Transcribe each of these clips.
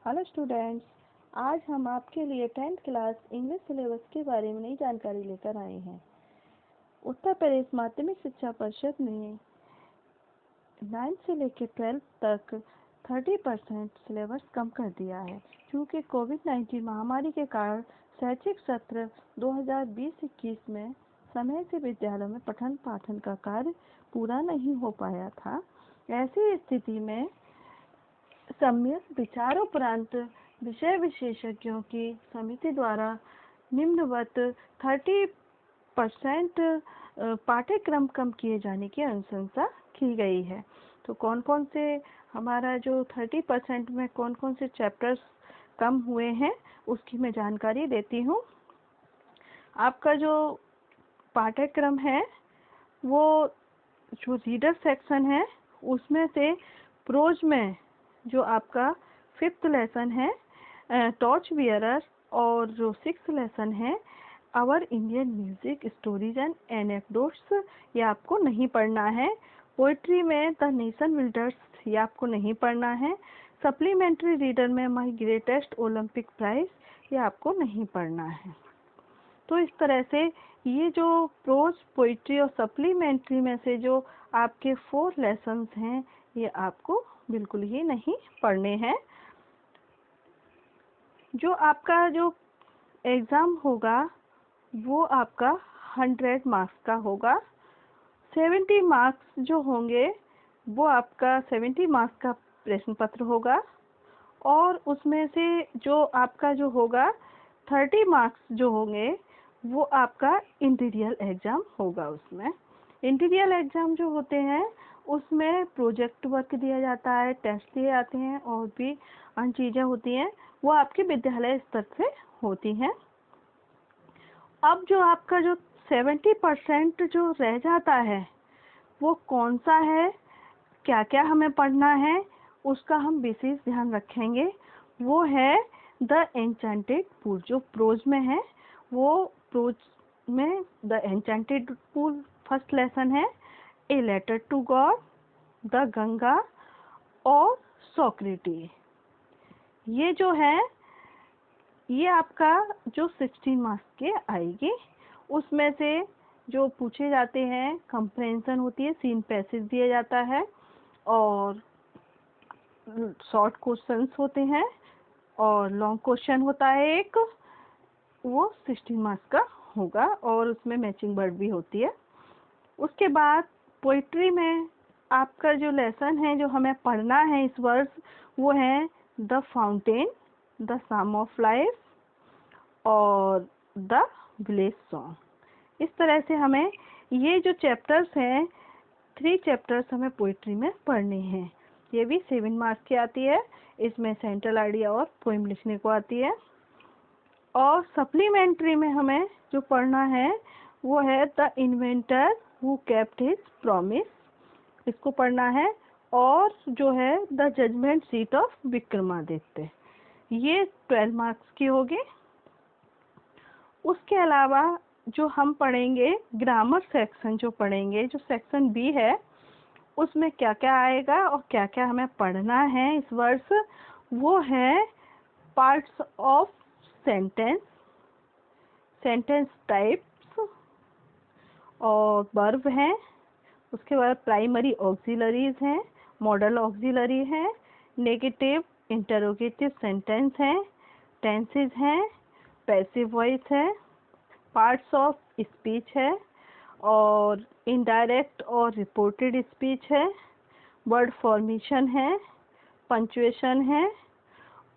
Hello students, आज हम आपके लिए 10th क्लास इंग्लिश सिलेबस के बारे में नई जानकारी लेकर आए हैं। उत्तर प्रदेश माध्यमिक शिक्षा परिषद ने 9th से लेकर 12th तक 30% सिलेबस कम कर दिया है, क्योंकि कोविड-19 महामारी के कारण शैक्षिक सत्र 2020-21 में समय से विद्यालयों में पठन पाठन का कार्य पूरा नहीं हो पाया था। ऐसी स्थिति में सम्यक विचारोपरांत विषय विशेषज्ञों की समिति द्वारा निम्नवत 30% पाठ्यक्रम कम किए जाने की अनुशंसा की गई है। तो कौन कौन से हमारा जो 30% में कौन कौन से चैप्टर्स कम हुए हैं उसकी मैं जानकारी देती हूँ। आपका जो पाठ्यक्रम है वो जो रीडर सेक्शन है उसमें से प्रोज में जो आपका 5th लेसन है टॉर्च बियरर और जो 6th लेसन है our Indian music stories and anecdotes, ये आपको नहीं पढ़ना है। पोइट्री में द नेशन बिल्डर्स, ये आपको नहीं पढ़ना है। सप्लीमेंट्री रीडर में माई ग्रेटेस्ट ओलंपिक प्राइज, ये आपको नहीं पढ़ना है। तो इस तरह से ये जो प्रोज, पोइट्री और सप्लीमेंट्री में से जो आपके 4 लेसन्स हैं ये आपको बिल्कुल ही नहीं पढ़ने हैं। जो आपका जो एग्ज़ाम होगा वो आपका 100 मार्क्स का होगा। 70 मार्क्स जो होंगे वो आपका 70 मार्क्स का प्रश्न पत्र होगा, और उसमें से जो आपका जो होगा 30 मार्क्स जो होंगे वो आपका इंटीरियर एग्ज़ाम होगा। उसमें इंटीरियर एग्ज़ाम जो होते हैं उसमें प्रोजेक्ट वर्क दिया जाता है, टेस्ट दिए जाते हैं और भी अन्य चीज़ें होती हैं, वो आपके विद्यालय स्तर से होती हैं। अब जो आपका जो 70% जो रह जाता है वो कौन सा है, क्या क्या हमें पढ़ना है, उसका हम विशेष ध्यान रखेंगे। वो है द एन्चेंटेड पूल, जो प्रोज में है। वो प्रोज में the enchanted pool first lesson है, a letter to God, the Ganga और सोक्रेटिस। ये जो है ये आपका जो 16 मार्क्स के आएगी। उसमें से जो पूछे जाते हैं कंप्रेंशन होती है, सीन पैसेज दिया जाता है और शॉर्ट क्वेश्चंस होते हैं और लॉन्ग क्वेश्चन होता है एक, वो 16 मार्क्स का होगा और उसमें मैचिंग वर्ड भी होती है। उसके बाद पोइट्री में आपका जो लेसन है जो हमें पढ़ना है इस वर्ष वो है the fountain, the sum of life और द विलेज सॉन्ग। इस तरह से हमें ये जो चैप्टर्स हैं 3 चैप्टर्स हमें पोइट्री में पढ़ने हैं। ये भी 7 मार्क्स की आती है। इसमें सेंट्रल आइडिया और पोइम लिखने को आती है। और सप्लीमेंट्री में हमें जो पढ़ना है वो है the inventor who kept his promise, इसको पढ़ना है। और जो है the judgement seat of Vikramaditya, ये 12 मार्क्स की होगी। उसके अलावा जो हम पढ़ेंगे ग्रामर सेक्शन जो पढ़ेंगे, जो सेक्शन बी है उसमें क्या क्या आएगा और क्या क्या हमें पढ़ना है इस वर्ष, वो है parts of sentence, sentence types और वर्ब हैं। उसके बाद प्राइमरी ऑक्सिलरीज हैं, मॉडल ऑक्सिलरी हैं, नेगेटिव इंटरोगेटिव सेंटेंस हैं, टेंसेस हैं, पैसिव वॉइस है, पार्ट्स ऑफ स्पीच है और इनडायरेक्ट और रिपोर्टेड स्पीच है, वर्ड फॉर्मेशन है, पंक्चुएशन है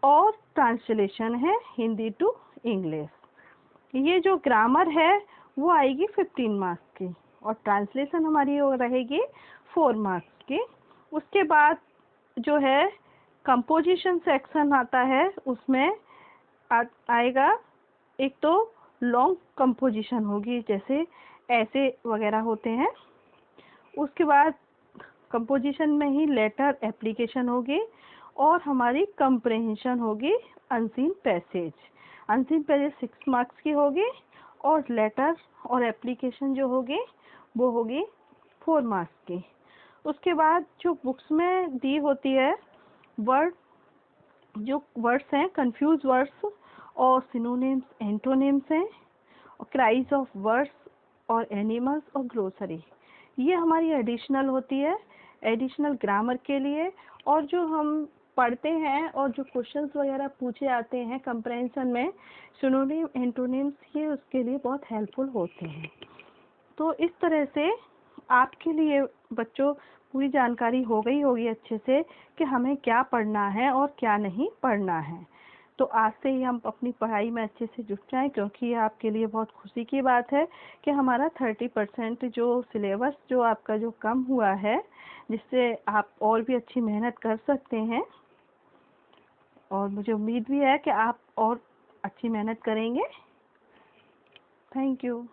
और ट्रांसलेशन है हिंदी टू इंग्लिश। ये जो ग्रामर है वो आएगी 15 मार्क्स की और ट्रांसलेशन हमारी वो रहेगी 4 मार्क्स की। उसके बाद जो है कंपोजिशन सेक्शन आता है, उसमें आएगा एक तो लॉन्ग कंपोजिशन होगी, जैसे ऐसे वगैरह होते हैं। उसके बाद कंपोजिशन में ही लेटर एप्लीकेशन होगी और हमारी कंप्रहेंशन होगी unseen passage. Unseen passage 6 marks की होगी और लेटर और एप्लीकेशन जो होगी वो होगी 4 मार्क्स की। उसके बाद जो बुक्स में दी होती है वर्ड जो वर्ड्स हैं कंफ्यूज वर्ड्स और सिनोनिम्स, एंटोनिम्स हैं, और क्राइज ऑफ वर्ड्स और एनिमल्स और ग्लोसरी, ये हमारी एडिशनल होती है, एडिशनल ग्रामर के लिए। और जो हम पढ़ते हैं और जो क्वेश्चंस वगैरह पूछे जाते हैं कंप्रेंशन में, सिनोनिम, एंटोनिम्स, ये उसके लिए बहुत हेल्पफुल होते हैं। तो इस तरह से आपके लिए बच्चों पूरी जानकारी हो गई होगी अच्छे से कि हमें क्या पढ़ना है और क्या नहीं पढ़ना है। तो आज से ही हम अपनी पढ़ाई में अच्छे से जुट जाएं, क्योंकि ये आपके लिए बहुत खुशी की बात है कि हमारा 30% जो सिलेबस जो आपका जो कम हुआ है, जिससे आप और भी अच्छी मेहनत कर सकते हैं। और मुझे उम्मीद भी है कि आप और अच्छी मेहनत करेंगे। Thank you.